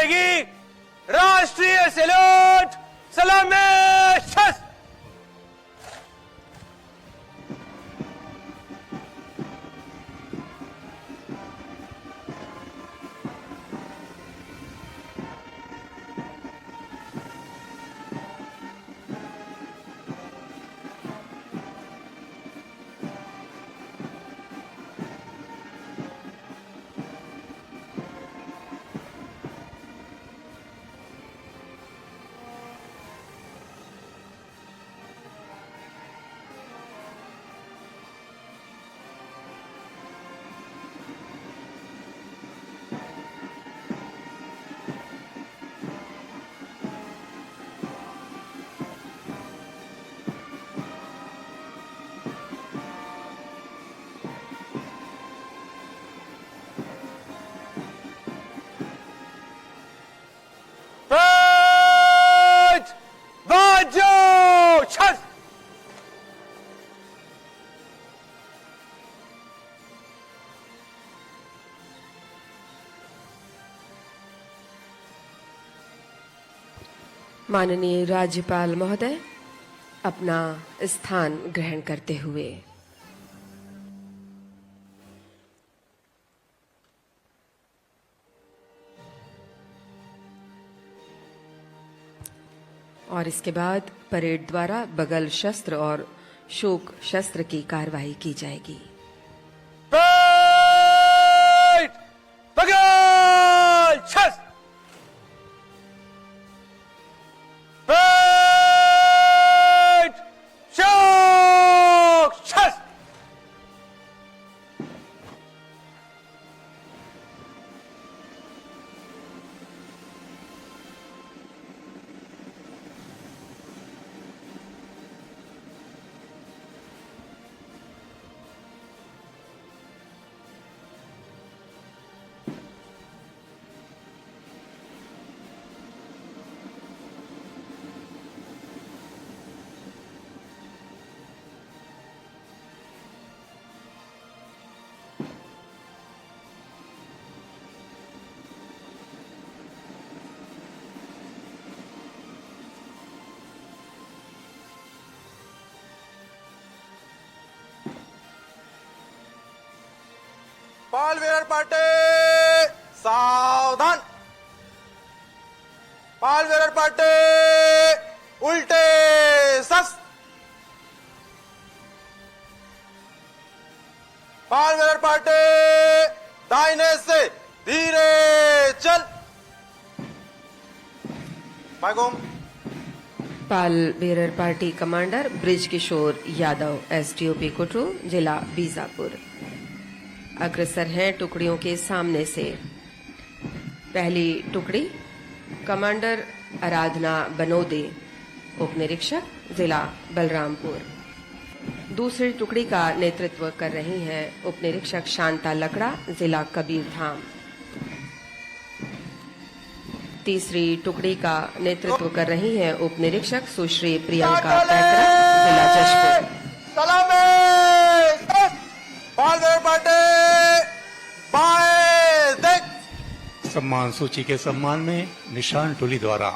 जाएगी राष्ट्रीय सैल्यूट सलामी शस्त्र। माननीय राज्यपाल महोदय अपना स्थान ग्रहण करते हुए। और इसके बाद परेड द्वारा बगल शस्त्र और शोक शस्त्र की कार्रवाई की जाएगी। बगल शस्त्र। पालवेयर पार्टी सावधान। पालवेयर पार्टी उल्टे शस्त्र। पालवेयर पार्टी दाहिने से धीरे चल। पाल bearer party commander bridge Kishore Yadav, SDOP Kutru, जिला बीजापुर, अग्रसर हैं टुकड़ियों के सामने से। पहली टुकड़ी कमांडर आराधना बनोदे, उप निरीक्षक, जिला बलरामपुर। दूसरी टुकड़ी का नेतृत्व कर रही हैं उप निरीक्षक शांता लकड़ा, जिला कबीरधाम। तीसरी टुकड़ी का नेतृत्व कर रही हैं उप निरीक्षक सुश्री प्रियंका पैकरा, जिला जशपुर। सम्मान सूची के सम्मान में निशान टोली द्वारा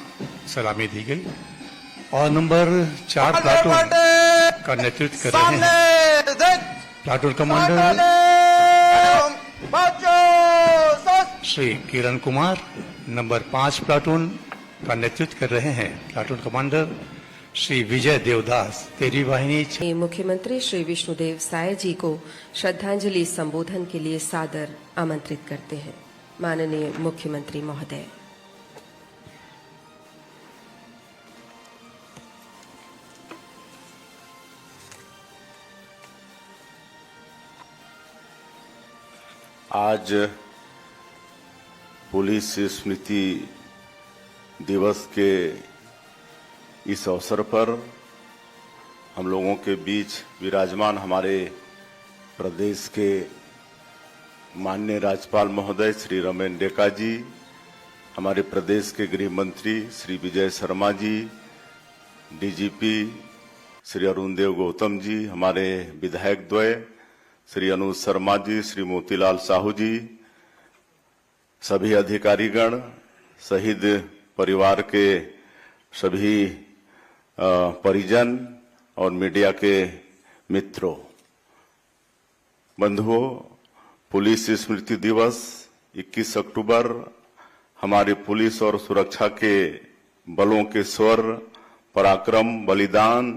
सलामी दी गई और नंबर 4 प्लाटून का नेतृत्व कर रहे हैं platoon commander Shri Kiran Kumar. Number 5 platoon का नेतृत्व कर रहे हैं प्लाटून कमांडर श्री विजय देवदास, 13वीं वाहिनी। मुख्यमंत्री श्री विष्णुदेव साय जी को श्रद्धांजलि संबोधन के लिए सादर आमंत्रित करते हैं। माननीय मुख्यमंत्री महोदय। आज पुलिस स्मृति दिवस के इस अवसर पर हम लोगों के बीच विराजमान हमारे प्रदेश के माननीय राज्यपाल महोदय श्री रमेन डेका जी, हमारे प्रदेश के गृह मंत्री श्री विजय शर्मा जी, डीजीपी श्री अरुण देव गौतम जी, हमारे विधायक द्वय श्री अनुज शर्मा जी, श्री मोतीलाल साहू जी, सभी अधिकारीगण, शहीद परिवार के सभी परिजन और मीडिया के मित्रों, बंधुओं, पुलिस स्मृति दिवस 21 अक्टूबर हमारे पुलिस और सुरक्षा के बलों के शौर्य, पराक्रम, बलिदान,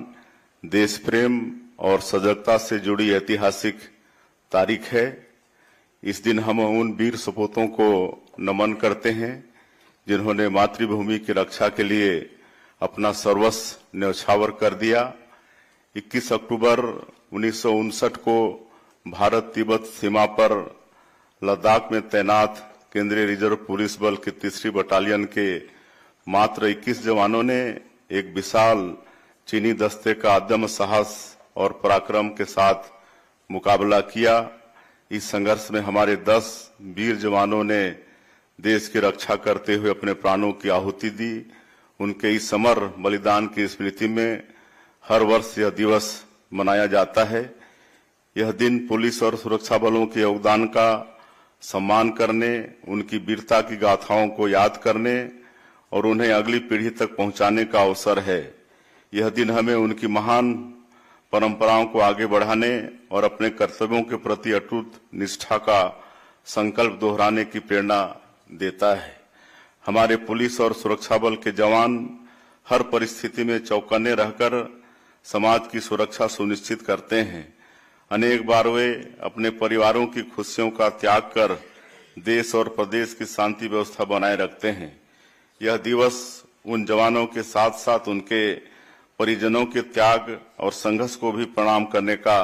देश प्रेम और सजगता से जुड़ी ऐतिहासिक तारीख है। इस दिन हम उन वीर सपूतों को नमन करते हैं जिन्होंने मातृभूमि की रक्षा के लिए अपना सर्वस्व न्यौछावर कर दिया। 21 अक्टूबर 1959 को भारत तिब्बत सीमा पर लद्दाख में तैनात केंद्रीय रिजर्व पुलिस बल की 3री बटालियन के मात्र 21 जवानों ने एक विशाल चीनी दस्ते का अदम्य साहस और पराक्रम के साथ मुकाबला किया। इस संघर्ष में हमारे 10 वीर जवानों ने देश की रक्षा करते हुए अपने प्राणों की आहुति दी। उनके इस समर बलिदान की स्मृति में हर वर्ष यह दिवस मनाया जाता है। यह दिन पुलिस और सुरक्षा बलों के योगदान का सम्मान करने, उनकी वीरता की गाथाओं को याद करने और उन्हें अगली पीढ़ी तक पहुंचाने का अवसर है। यह दिन हमें उनकी महान परंपराओं को आगे बढ़ाने और अपने कर्तव्यों के प्रति अटूट निष्ठा का संकल्प दोहराने की प्रेरणा देता है। हमारे पुलिस और सुरक्षा बल के जवान हर परिस्थिति में चौकन्ने रहकर समाज की सुरक्षा सुनिश्चित करते हैं। अनेक बार वे अपने परिवारों की खुशियों का त्याग कर देश और प्रदेश की शांति व्यवस्था बनाए रखते हैं। यह दिवस उन जवानों के साथ साथ उनके परिजनों के त्याग और संघर्ष को भी प्रणाम करने का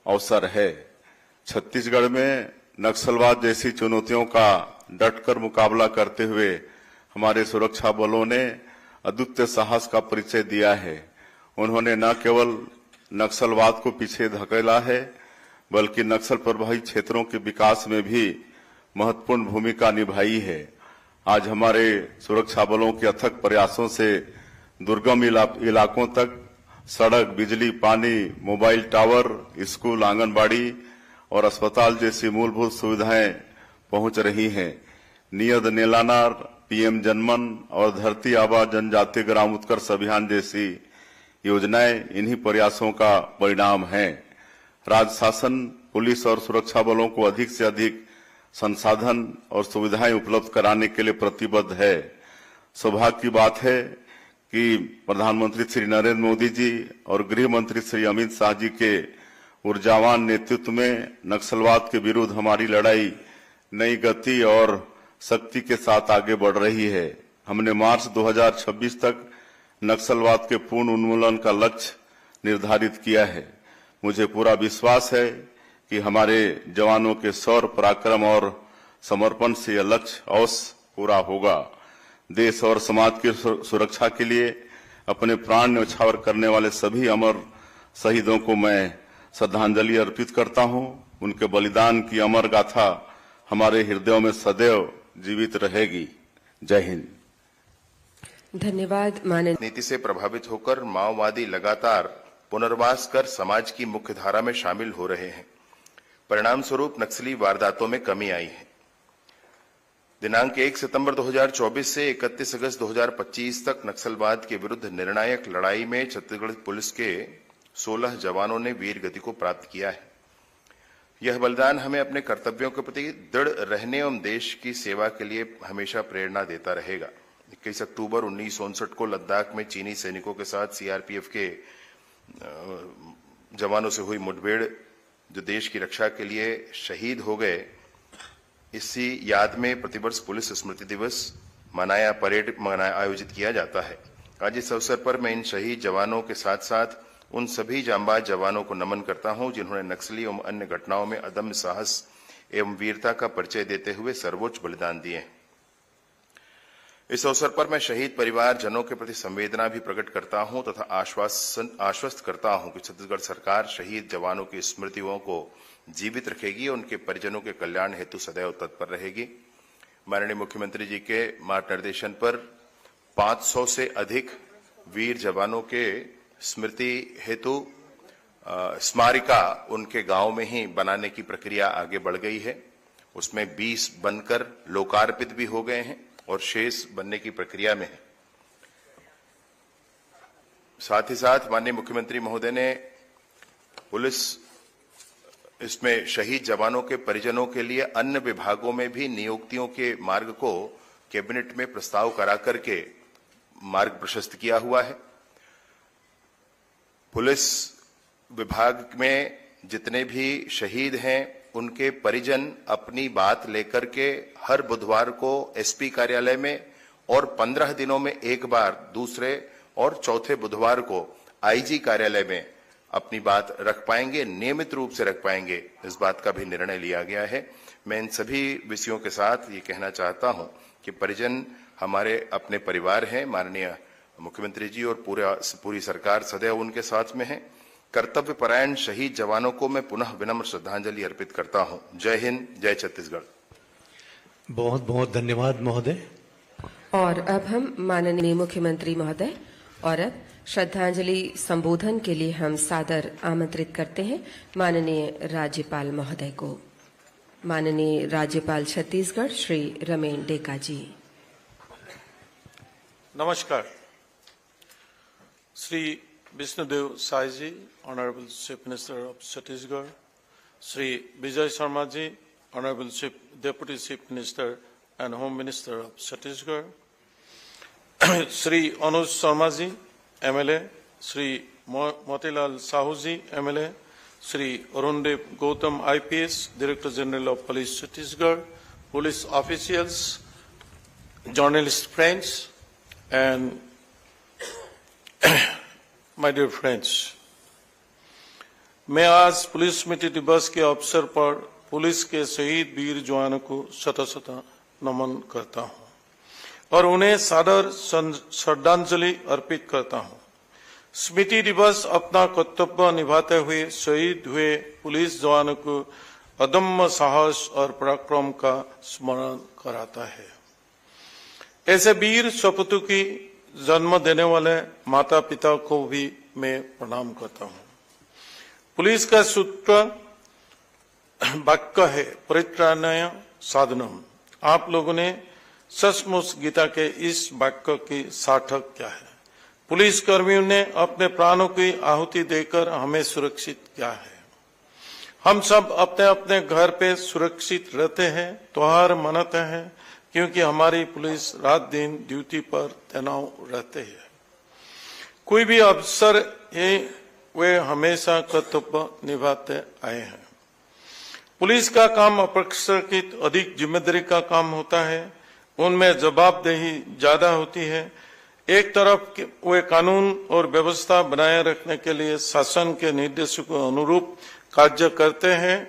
अवसर है। छत्तीसगढ़ में नक्सलवाद जैसी चुनौतियों का डटकर मुकाबला करते हुए हमारे सुरक्षा बलों ने अद्वितीय साहस का परिचय दिया है। उन्होंने न केवल नक्सलवाद को पीछे धकेला है, बल्कि नक्सल प्रभावित क्षेत्रों के विकास में भी महत्वपूर्ण भूमिका निभाई है। आज हमारे सुरक्षा बलों के अथक प्रयासों से दुर्गम इलाकों तक सड़क, बिजली, पानी, मोबाइल टावर, स्कूल, आंगनबाड़ी और अस्पताल जैसी मूलभूत सुविधाएं पहुंच रही हैं। नियत नेलानार, पीएम जनमन और धरती आबा जनजातीय ग्राम उत्कर्ष अभियान जैसी योजनाएं इन्हीं प्रयासों का परिणाम हैं। राज्य शासन पुलिस और सुरक्षा बलों को अधिक से अधिक संसाधन और सुविधाएं उपलब्ध कराने के लिए प्रतिबद्ध है। सौभाग्य की बात है कि प्रधानमंत्री श्री नरेंद्र मोदी जी और गृह मंत्री श्री अमित शाह जी के ऊर्जावान नेतृत्व में नक्सलवाद के विरुद्ध हमारी लड़ाई नई गति और शक्ति के साथ आगे बढ़ रही है। हमने मार्च 2026 तक नक्सलवाद के पूर्ण उन्मूलन का लक्ष्य निर्धारित किया है। मुझे पूरा विश्वास है कि हमारे जवानों के शौर्य, पराक्रम और समर्पण से यह लक्ष्य अवश्य पूरा होगा। देश और समाज की सुरक्षा के लिए अपने प्राण न्यौछावर करने वाले सभी अमर शहीदों को मैं श्रद्धांजलि अर्पित करता हूं। उनके बलिदान की अमर गाथा हमारे हृदयों में सदैव जीवित रहेगी। जय हिंद। धन्यवाद। माननीय नीति से प्रभावित होकर माओवादी लगातार पुनर्वास कर समाज की मुख्य धारा में शामिल हो रहे हैं। परिणाम स्वरूप नक्सली वारदातों में कमी आई है। दिनांक 1 सितंबर 2024 से 31 अगस्त 2025 तक नक्सलवाद के विरुद्ध निर्णायक लड़ाई में छत्तीसगढ़ पुलिस के 16 जवानों ने वीर गति को प्राप्त किया है। यह बलिदान हमें अपने कर्तव्यों के प्रति दृढ़ रहने एवं देश की सेवा के लिए हमेशा प्रेरणा देता रहेगा। 21 अक्टूबर 1959 को लद्दाख में चीनी सैनिकों के साथ सीआरपीएफ के जवानों से हुई मुठभेड़, जो देश की रक्षा के लिए शहीद हो गए, इसी याद में प्रतिवर्ष पुलिस स्मृति दिवस परेड आयोजित किया जाता है। आज इस अवसर पर मैं इन शहीद जवानों के साथ साथ उन सभी जांबाज जवानों को नमन करता हूं जिन्होंने नक्सली एवं अन्य घटनाओं में अदम्य साहस एवं वीरता का परिचय देते हुए सर्वोच्च बलिदान दिए। इस अवसर पर मैं शहीद परिवार जनों के प्रति संवेदना भी प्रकट करता हूं तथा आश्वस्त करता हूं कि छत्तीसगढ़ सरकार शहीद जवानों की स्मृतियों को जीवित रखेगी और उनके परिजनों के कल्याण हेतु सदैव तत्पर रहेगी। माननीय मुख्यमंत्री जी के मार्गदर्शन पर 500 से अधिक वीर जवानों के स्मृति हेतु स्मारिका उनके गांव में ही बनाने की प्रक्रिया आगे बढ़ गई है। उसमें 20 बनकर लोकार्पित भी हो गए हैं और शेष बनने की प्रक्रिया में है। साथ ही साथ माननीय मुख्यमंत्री महोदय ने पुलिस इसमें शहीद जवानों के परिजनों के लिए अन्य विभागों में भी नियुक्तियों के मार्ग को कैबिनेट में प्रस्ताव करा करके मार्ग प्रशस्त किया हुआ है। पुलिस विभाग में जितने भी शहीद हैं उनके परिजन अपनी बात लेकर के हर बुधवार को एसपी कार्यालय में और 15 दिनों में एक बार दूसरे और चौथे बुधवार को आईजी कार्यालय में अपनी बात रख पाएंगे, नियमित रूप से रख पाएंगे। इस बात का भी निर्णय लिया गया है। मैं इन सभी विषयों के साथ ये कहना चाहता हूं कि परिजन हमारे अपने परिवार हैं। माननीय मुख्यमंत्री जी और पूरी सरकार सदैव उनके साथ में है। कर्तव्य परायण शहीद जवानों को मैं पुनः विनम्र श्रद्धांजलि अर्पित करता हूं। जय हिंद, जय छत्तीसगढ़। बहुत बहुत धन्यवाद महोदय। और अब हम माननीय मुख्यमंत्री महोदय और अब श्रद्धांजलि संबोधन के लिए हम सादर आमंत्रित करते हैं माननीय राज्यपाल महोदय को। माननीय राज्यपाल छत्तीसगढ़ श्री रमेन डेका जी। नमस्कार। Shri Vishnudeo Sai ji, honourable chief minister of Chhattisgarh, Shri Vijay Sharma ji, honourable chief deputy chief minister and home minister of Chhattisgarh, Shri Anuj Sharma ji MLA, Shri Motilal Sahu ji MLA, Shri Arundev Gautam IPS, director general of police Chhattisgarh, police officials, journalist friends and my dear friends, मैं आज पुलिस स्मृति दिवस के अवसर पर पुलिस के शहीद वीर जवानों को शत नमन करता हूं और उन्हें सादर श्रद्धांजलि अर्पित करता हूं। स्मृति दिवस अपना कर्तव्य निभाते हुए शहीद हुए पुलिस जवानों को अदम्य साहस और पराक्रम का स्मरण कराता है। ऐसे वीर सपूतों की जन्म देने वाले माता पिता को भी मैं प्रणाम करता हूं। पुलिस का सूत्र वाक्य है परित्राणाय साधनम। आप लोगों ने सचमुच गीता के इस वाक्य की सार्थक क्या है। पुलिस कर्मियों ने अपने प्राणों की आहुति देकर हमें सुरक्षित किया है। हम सब अपने अपने घर पे सुरक्षित रहते हैं, त्योहार मनाते हैं, क्योंकि हमारी पुलिस रात दिन ड्यूटी पर तैनात रहते हैं। कोई भी अफसर है वे हमेशा कर्तव्य निभाते आए हैं। पुलिस का काम अपेक्षाकृत अधिक जिम्मेदारी का काम होता है। उनमें जवाबदेही ज्यादा होती है। एक तरफ वे कानून और व्यवस्था बनाए रखने के लिए शासन के निर्देशों के अनुरूप कार्य करते हैं।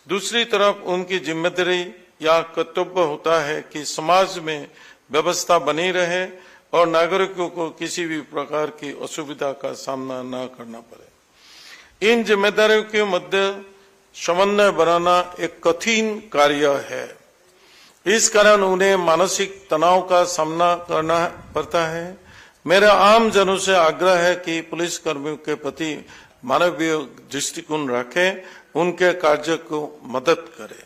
दूसरी तरफ उनकी जिम्मेदारी या कर्तव्य होता है कि समाज में व्यवस्था बनी रहे और नागरिकों को किसी भी प्रकार की असुविधा का सामना न करना पड़े। इन जिम्मेदारियों के मध्य समन्वय बनाना एक कठिन कार्य है। इस कारण उन्हें मानसिक तनाव का सामना करना पड़ता है। मेरा आम जनों से आग्रह है कि पुलिस कर्मियों के प्रति मानवीय दृष्टिकोण रखें, उनके कार्य को मदद करें।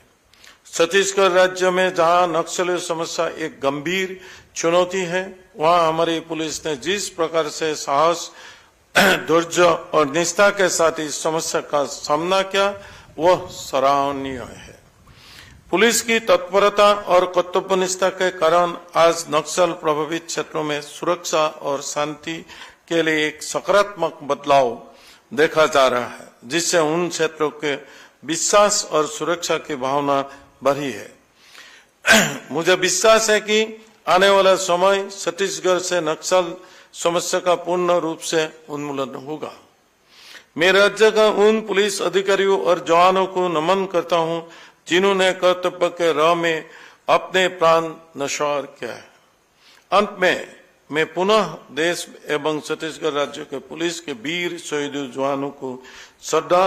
छत्तीसगढ़ राज्य में जहां नक्सली समस्या एक गंभीर चुनौती है, वहां हमारी पुलिस ने जिस प्रकार से साहस, धैर्य और निष्ठा के साथ इस समस्या का सामना किया वह सराहनीय है। पुलिस की तत्परता और कर्तव्यनिष्ठा के कारण आज नक्सल प्रभावित क्षेत्रों में सुरक्षा और शांति के लिए एक सकारात्मक बदलाव देखा जा रहा है, जिससे उन क्षेत्रों के विश्वास और सुरक्षा की भावना बढ़ी है। मुझे विश्वास है कि आने वाला समय छत्तीसगढ़ से नक्सल समस्या का पूर्ण रूप से उन्मूलन होगा। मैं राज्य का उन पुलिस अधिकारियों और जवानों को नमन करता हूं जिन्होंने कर्तव्य के राह में अपने प्राण न्यौछावर किया है। अंत में मैं पुनः देश एवं छत्तीसगढ़ राज्य के पुलिस के वीर शहीद जवानों को श्रद्धा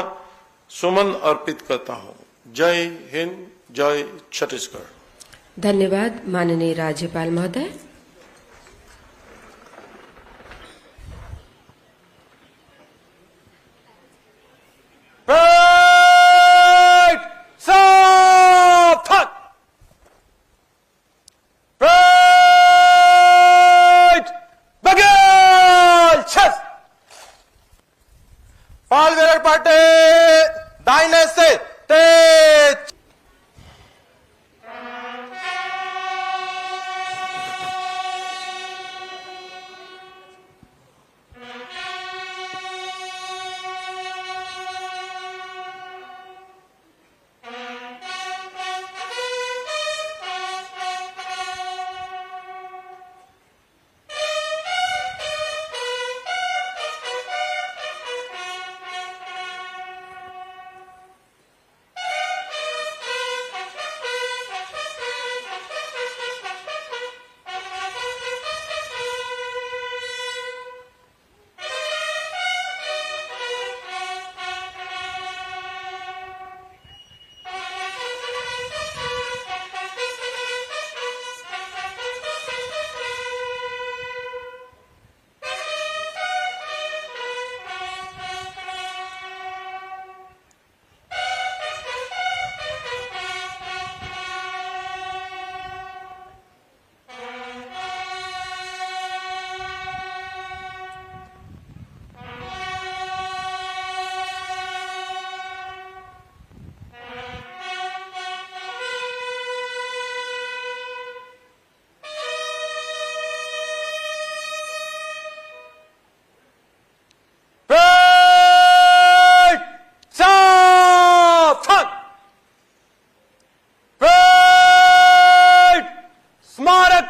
सुमन अर्पित करता हूं। जय हिंद, जय छत्तीसगढ़। धन्यवाद माननीय राज्यपाल महोदय। सावधान!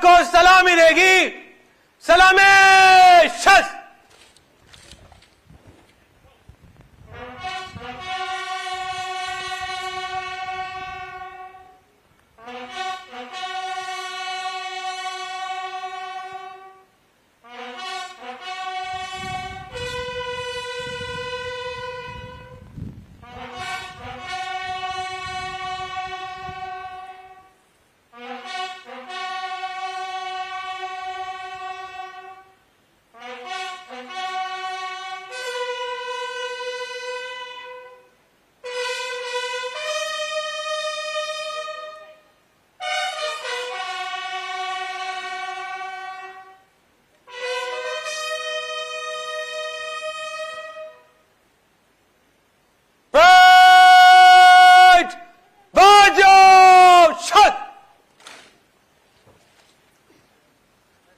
को सलामी देगी। सलामी शस्त्र।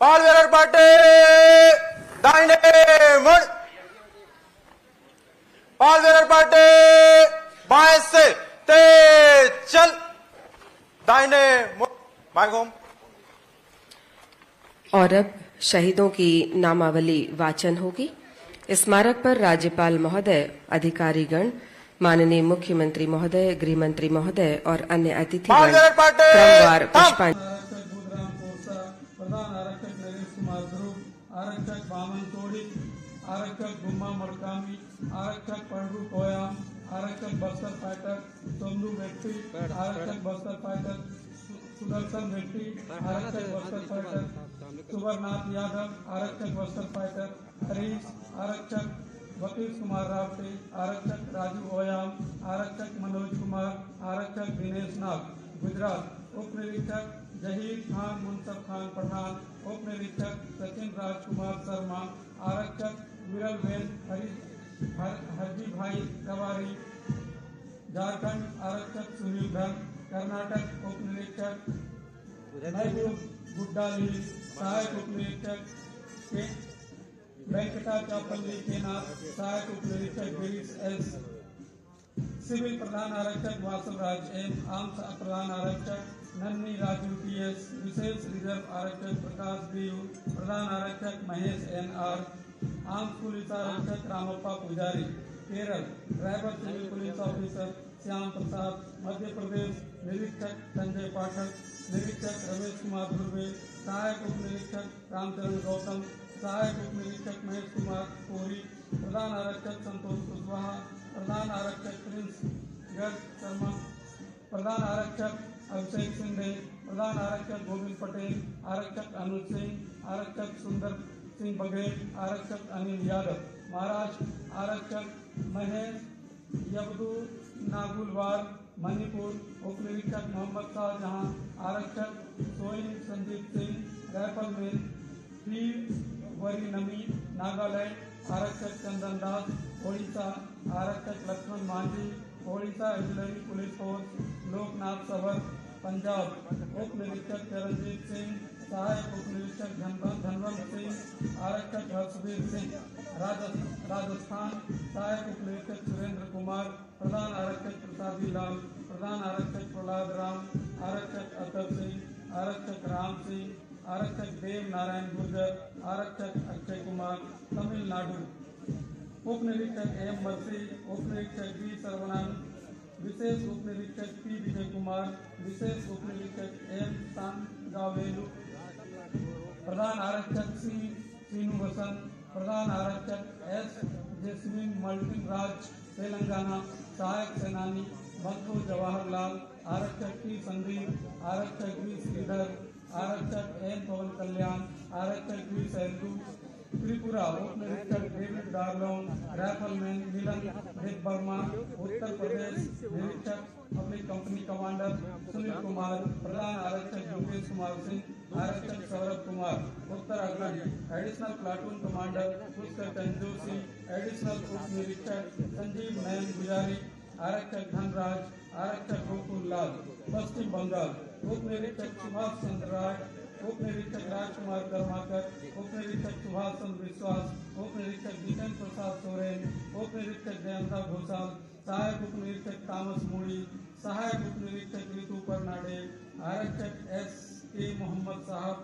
पालवेलर पार्टी दाहिने मुड़। पालवेलर पार्टी बाएं से तेज चल। दाहिने मुड़। बाएं घूम। और अब शहीदों की नामावली वाचन होगी। स्मारक पर राज्यपाल महोदय, अधिकारीगण, माननीय मुख्यमंत्री महोदय, गृह मंत्री महोदय और अन्य अतिथिगण क्रमवार पुष्पांजलि। प्रधान आरक्षक नरेश कुमार ध्रुव, आरक्षक बामन तोड़ी, आरक्षक गुम्मा मड़कामी, आरक्षक पंडू कोयाम, आरक्षक बस्तर फाइटर सोमदू व्यक्ति, आरक्षक बस्तर फाइटर सुदर्शन व्यक्ति, आरक्षक बस्तर फाइटर सुबरनाथ यादव, आरक्षक बस्तर फाइटर हरीश, आरक्षक वकील कुमार रावते, आरक्षक राजू ओयाम, आरक्षक मनोज कुमार, आरक्षक दिनेश नाग गुजरात, उप निरीक्षक जहीर खान मुनसब खान पठान, उप निरीक्षक सचिन राजकुमार शर्मा, आरक्षक विरल बेन हरजी भाई रवारी, झारखंड आरक्षक सुनील धन, कर्नाटक उप निरीक्षक महबूब गुड्डाली, सहायक उप निरीक्षक वेंकटा चापल्ली केना, सहायक उप निरीक्षक गिरीश एस, सिविल प्रधान आरक्षक वासव राज एम, आम प्रधान आरक्षक नन्नी राजू टीएस, विशेष रिजर्व आरक्षक प्रकाश देव, प्रधान आरक्षक महेश एन आर, आम पुलिस आरक्षक Ramappa Pujari, Kerala driver civil police officer Shyam Prasad, Madhya Pradesh निरीक्षक संजय पाठक, निरीक्षक रमेश कुमार ध्रुवे, सहायक उप निरीक्षक रामचरण गौतम, सहायक उप निरीक्षक महेश कुमार कोरी, प्रधान आरक्षक संतोष कुशवाहा, प्रधान आरक्षक प्रिंस गर्ग शर्मा, प्रधान आरक्षक अभिषेक सिंधे, प्रधान आरक्षक गोविंद पटेल, आरक्षक अनुज सिंह, आरक्षक सुंदर सिंह बघेल, आरक्षक अनिल यादव, महाराष्ट्र आरक्षक महेश यबदू नागुलवार, मणिपुर उप निरीक्षक मोहम्मद शाहजहां, आरक्षक सोइन संदीप सिंह, राइफलमैन पी वरी नमी, नागालैंड आरक्षक चंदन दास, ओडिशा आरक्षक Laxman Manjhi, Odisha auxiliary police force Loknath Sabar, Punjab उप निरीक्षक चरणजीत सिंह, सहायक उप निरीक्षक धनवंत सिंह, आरक्षक हर्षवीर सिंह, राजस्थान सहायक उप निरीक्षक सुरेंद्र कुमार, प्रधान आरक्षक प्रसादी लाल, प्रधान आरक्षक प्रहलाद राम, आरक्षक अतर सिंह, आरक्षक राम सिंह, आरक्षक देव नारायण गुर्जर, आरक्षक अक्षय कुमार, तमिलनाडु उप निरीक्षक एम मर्सी, उप निरीक्षक बी सर्वनाथ, विशेष उप निरीक्षक पी विजय कुमार, विशेष उप निरीक्षक एम सांगावेलु, प्रधान आरक्षक सी सीनू वसंत, प्रधान आरक्षक एस जैस्मिन मल्टिन राज, तेलंगाना, सहायक सेनानी मधु जवाहरलाल, आरक्षक टी संदीप, आरक्षक बी श्रीधर, आरक्षक एन पवन कल्याण, आरक्षक बी सैलू, त्रिपुरा उप निरीक्षक डेविड डार्लोन, राइफलमैन मिलन देव वर्मा, उत्तर प्रदेश निरीक्षक public company commander Sunil Kumar, प्रधान आरक्षक योगेश कुमार सिंह, आरक्षक Saurabh Kumar, Uttarakhand additional platoon commander Pushkar Chand Joshi, additional उप निरीक्षक संजीव नयन गुजारी, आरक्षक धनराज, आरक्षक गोकुल लाल, पश्चिम बंगाल उप निरीक्षक सुभाष चंद्र राय, उप निरीक्षक राजकुमार कर्माकर, उप निरीक्षक सुभाष चंद्र विश्वास, उप निरीक्षक जितेंद्र प्रसाद सोरेन, उप निरीक्षक जयंता घोषाल, सहायक उप निरीक्षक तामस मूड़ी, सहायक उप निरीक्षक ऋतु परनाडे, आरक्षक एस के मोहम्मद साहब,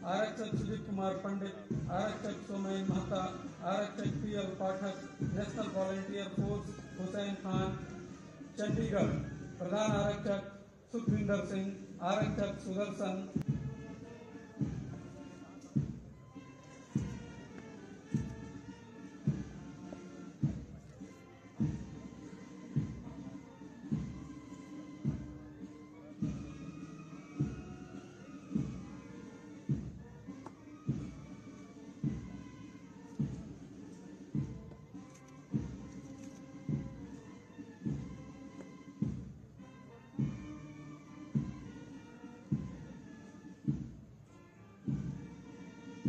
आरक्षक सुजीत कुमार पंडित, आरक्षक सोमेन महता, आरक्षक PL Pathak, national volunteer force Hussain Khan, Chandigarh. प्रधान आरक्षक सुखविंदर सिंह, आरक्षक सुदर्शन।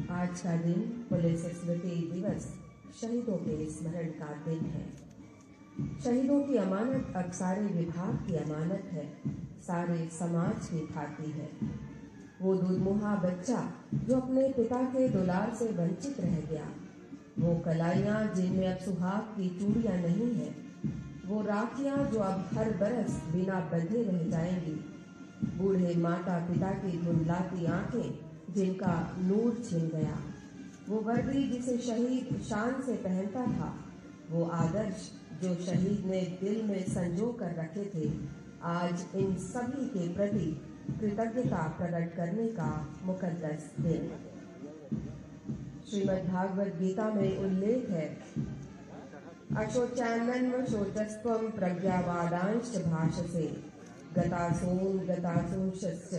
आज का दिन पुलिस स्मृति दिवस शहीदों के स्मरण का दिन है। शहीदों की अमानत अब सारे विभाग की अमानत है, सारे समाज की खाती है। वो दूधमुहा बच्चा जो अपने पिता के दुलार से वंचित रह गया, वो कलाइयां जिनमें अब सुहाग की चूड़ियां नहीं है, वो राखियां जो अब हर बरस बिना बंधे रह जाएंगी, बूढ़े माता पिता की धुंधलाती आंखें जिनका नूर छिन गया, वो वर्दी जिसे शहीद शान से पहनता था, वो आदर्श जो शहीद ने दिल में संजो कर रखे थे, आज इन सभी के प्रति कृतज्ञता प्रकट करने का मुकद्दस दिन। श्रीमद् भागवत गीता में उल्लेख है, अशोचानन्व शोचस्त्वं प्रज्ञावादांश भाषसे गतासूंशस्य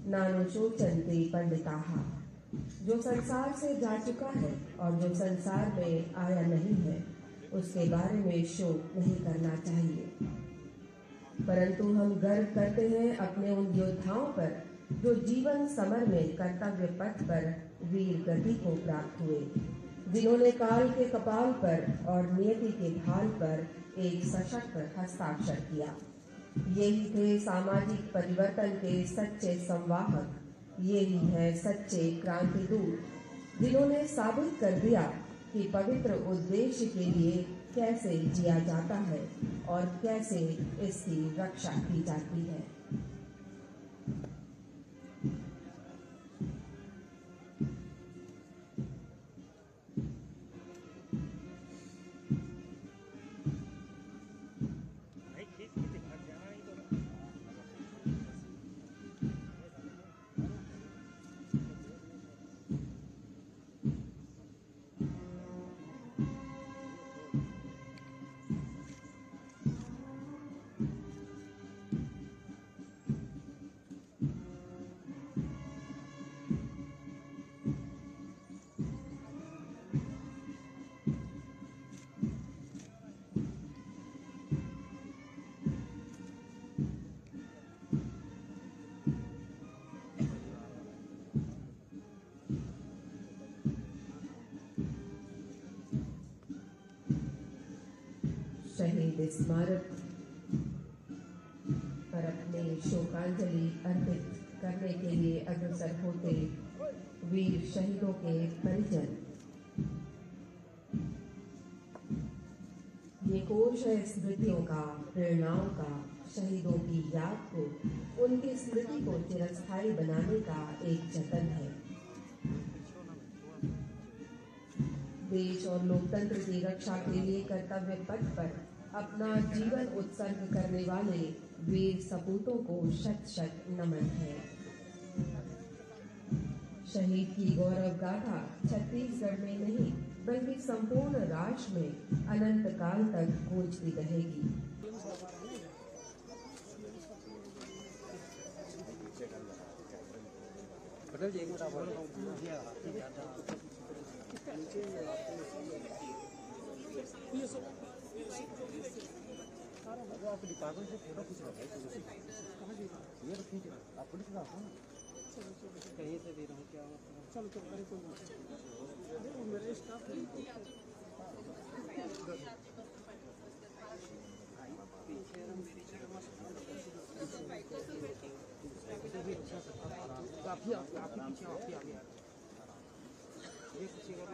नानुशोचन्ते पंडिताः। जो संसार से जा चुका है और जो संसार में आया नहीं है, उसके बारे में शोक नहीं करना चाहिए, परंतु हम गर्व करते हैं अपने उन योद्धाओं पर जो जीवन समर में कर्तव्य पथ पर वीर गति को प्राप्त हुए, जिन्होंने काल के कपाल पर और नियति के ढाल पर एक सशक्त हस्ताक्षर किया। यही थे सामाजिक परिवर्तन के सच्चे संवाहक, यही है सच्चे क्रांतिदूत, जिन्होंने साबित कर दिया कि पवित्र उद्देश्य के लिए कैसे जिया जाता है और कैसे इसकी रक्षा की जाती है। शहीद स्मारक पर अपने शोकांजलि अर्पित करने के लिए अग्रसर होते वीर शहीदों के परिजन। ये कोश है स्मृतियों का, प्रेरणाओं का, शहीदों की याद को, उनकी स्मृति को चिरस्थायी बनाने का एक जतन है। देश और लोकतंत्र की रक्षा के लिए कर्तव्य पथ पर अपना जीवन उत्सर्ग करने वाले वीर सपूतों को शत शत नमन है। शहीद की गौरव गाथा छत्तीसगढ़ में नहीं बल्कि संपूर्ण राष्ट्र में अनंत काल तक गूंजती रहेगी। कहीं से दे रहा हूँ क्या चलो चलो अरे कोई नहीं मेरे स्टाफ काफी पीछे आगे ये पीछे का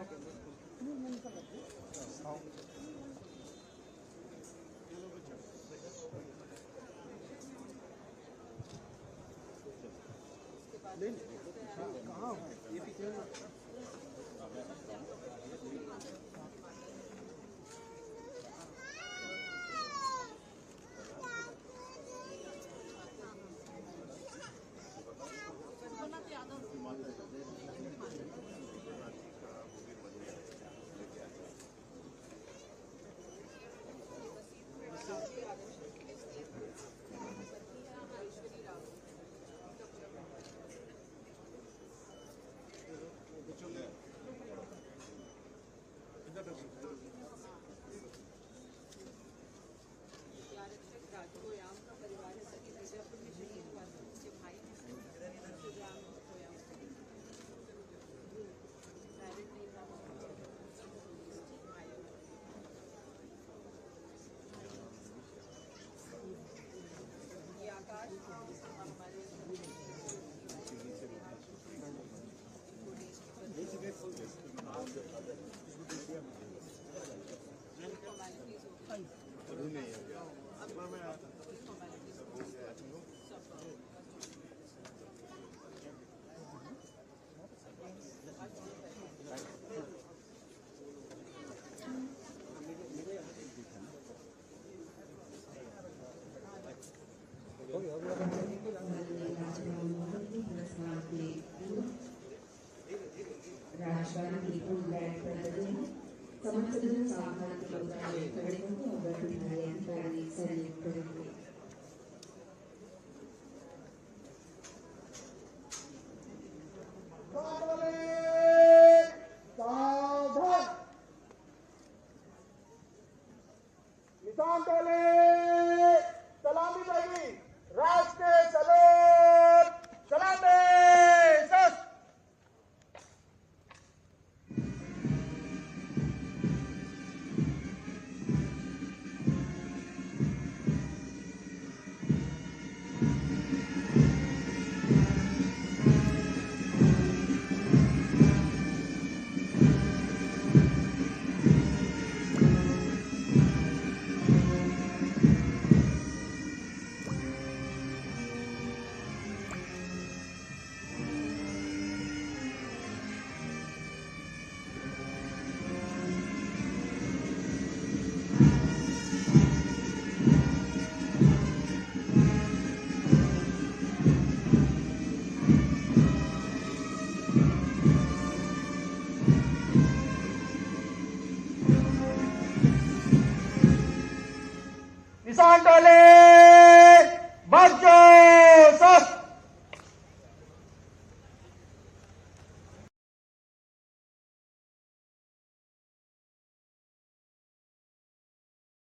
राष्ट्रवादी एकूण बँक पद्धतीने समाजसुधारण सामाजिक कडे अवघड अधिकारी संयुक्त होते. सलामी जाएगी राष्ट्र सलोट सलामी सस